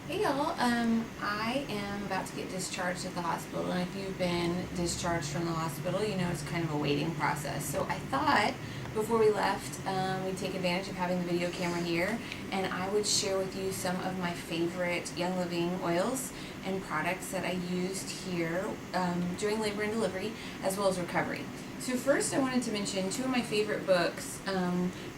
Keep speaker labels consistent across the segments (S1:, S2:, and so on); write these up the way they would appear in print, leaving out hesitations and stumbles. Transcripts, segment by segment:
S1: Hey y'all, I am about to get discharged at the hospital, and if you've been discharged from the hospital, you know it's kind of a waiting process. So I thought before we left, we'd take advantage of having the video camera here, and I would share with you some of my favorite Young Living oils and products that I used here during labor and delivery, as well as recovery. So first I wanted to mention two of my favorite books.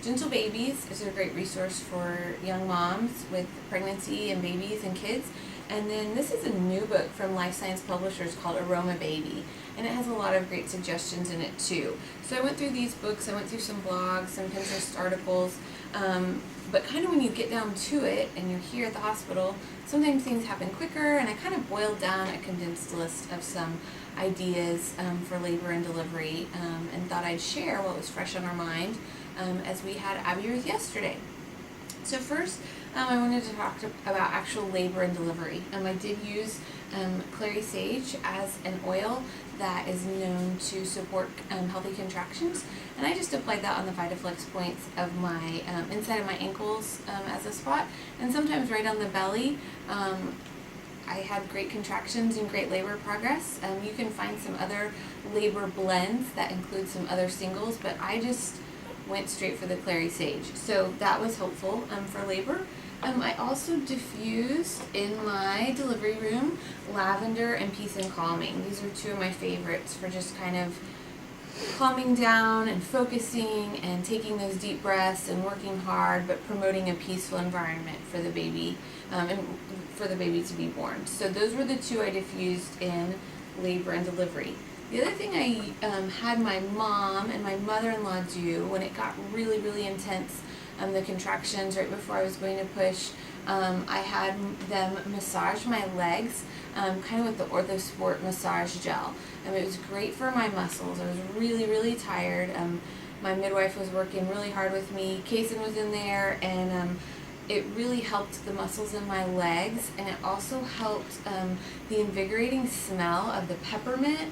S1: Gentle Babies is a great resource for young moms with pregnancy and babies and kids. And then this is a new book from Life Science Publishers called Aroma Baby, and it has a lot of great suggestions in it too. So I went through these books, I went through some blogs, some Pinterest articles, but kind of when you get down to it and you're here at the hospital, sometimes things happen quicker, and I kind of boiled down a condensed list of some ideas for labor and delivery, and thought I'd share what was fresh on our mind as we had Abby Ruth yesterday. So first, I wanted to talk about actual labor and delivery. I did use clary sage as an oil that is known to support healthy contractions, and I just applied that on the VitaFlex points of my inside of my ankles as a spot, and sometimes right on the belly. I had great contractions and great labor progress. You can find some other labor blends that include some other singles, but I just went straight for the clary sage. So that was helpful for labor. I also diffused in my delivery room lavender and peace and calming. These are two of my favorites for just kind of calming down and focusing and taking those deep breaths and working hard, but promoting a peaceful environment for the baby and for the baby to be born. So those were the two I diffused in labor and delivery. The other thing I had my mom and my mother-in-law do when it got really, really intense, the contractions right before I was going to push, I had them massage my legs, kind of with the OrthoSport massage gel. It was great for my muscles. I was really, really tired. My midwife was working really hard with me. Kaysen was in there, and it really helped the muscles in my legs, and it also helped the invigorating smell of the peppermint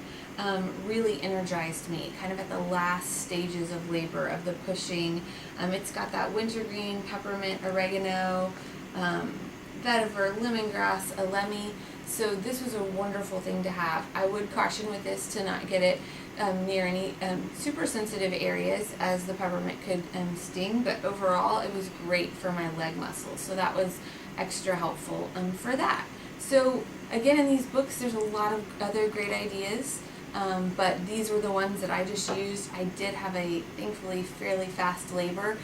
S1: really energized me, kind of at the last stages of labor, of the pushing. It's got that wintergreen, peppermint, oregano, vetiver, lemongrass, alemi. So this was a wonderful thing to have. I would caution with this to not get it near any super sensitive areas, as the peppermint could sting, but overall it was great for my leg muscles. So that was extra helpful for that. So again, in these books there's a lot of other great ideas, but these were the ones that I just used. I did have a thankfully fairly fast labor,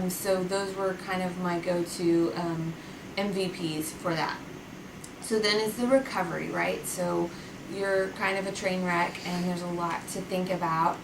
S1: so those were kind of my go-to MVPs for that. So then is the recovery, right? So you're kind of a train wreck, and there's a lot to think about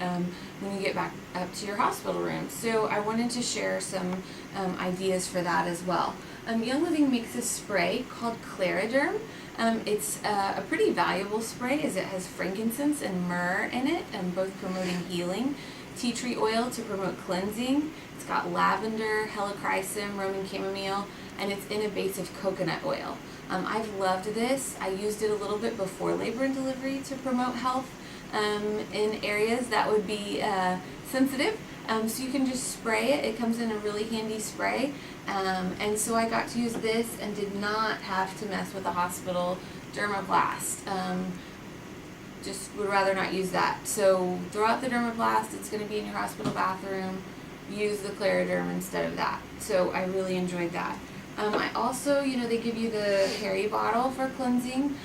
S1: when you get back up to your hospital room. So I wanted to share some ideas for that as well. Young Living makes a spray called Clariderm. It's a pretty valuable spray, as it has frankincense and myrrh in it, both promoting healing. Tea tree oil to promote cleansing. It's got lavender, helichrysum, Roman chamomile, and it's in a base of coconut oil. I've loved this. I used it a little bit before labor and delivery to promote health in areas that would be sensitive. So you can just spray it. It comes in a really handy spray. And so I got to use this and did not have to mess with the hospital dermaplast. Just would rather not use that. So throw out the dermaplast. It's going to be in your hospital bathroom. Use the Clariderm instead of that. So I really enjoyed that. I also, they give you the Harry bottle for cleansing.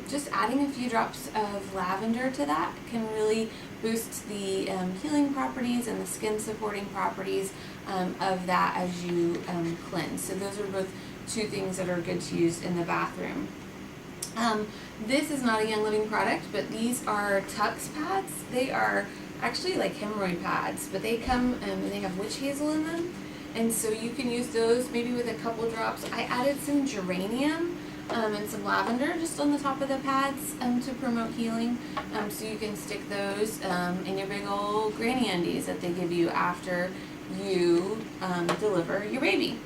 S1: Just adding a few drops of lavender to that can really boost the healing properties and the skin supporting properties of that as you cleanse. So those are both two things that are good to use in the bathroom. This is not a Young Living product, but these are Tux pads. They are actually like hemorrhoid pads, but they come and they have witch hazel in them. And so you can use those maybe with a couple drops. I added some geranium and some lavender just on the top of the pads to promote healing. So you can stick those in your big old granny undies that they give you after you deliver your baby.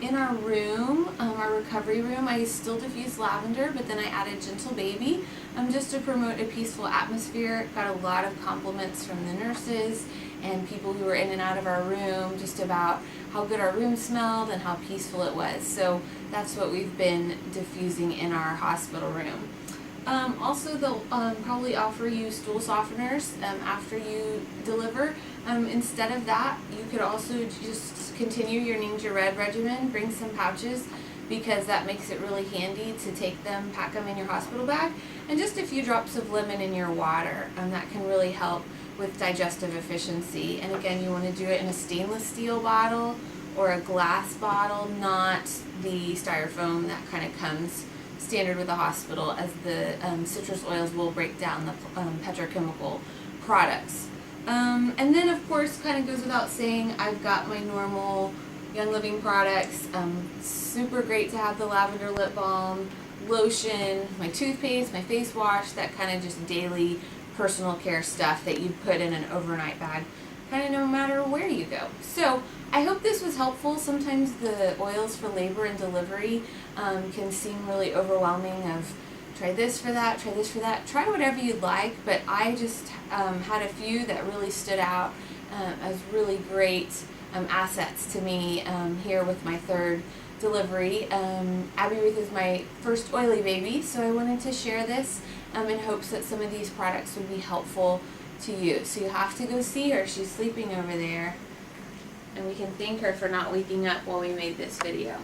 S1: In our room, our recovery room, I still diffused lavender, but then I added Gentle Baby just to promote a peaceful atmosphere. Got a lot of compliments from the nurses and people who were in and out of our room just about how good our room smelled and how peaceful it was. So that's what we've been diffusing in our hospital room. Also, they'll probably offer you stool softeners after you deliver. Instead of that, you could also just continue your Ningxia Red regimen, bring some pouches, because that makes it really handy to take them, pack them in your hospital bag, and just a few drops of lemon in your water. That can really help with digestive efficiency. And again, you want to do it in a stainless steel bottle or a glass bottle, not the styrofoam that kind of comes standard with the hospital, as the citrus oils will break down the petrochemical products. And then of course, kind of goes without saying, I've got my normal Young Living products. Super great to have the lavender lip balm, lotion, my toothpaste, my face wash, that kind of just daily personal care stuff that you'd put in an overnight bag, kind of no matter where you go. So I hope this was helpful. Sometimes the oils for labor and delivery can seem really overwhelming of try this for that, try this for that, try whatever you'd like, but I just had a few that really stood out as really great assets to me here with my third delivery. Abby Ruth is my first oily baby, so I wanted to share this in hopes that some of these products would be helpful to you. So you have to go see her. She's sleeping over there, and we can thank her for not waking up while we made this video.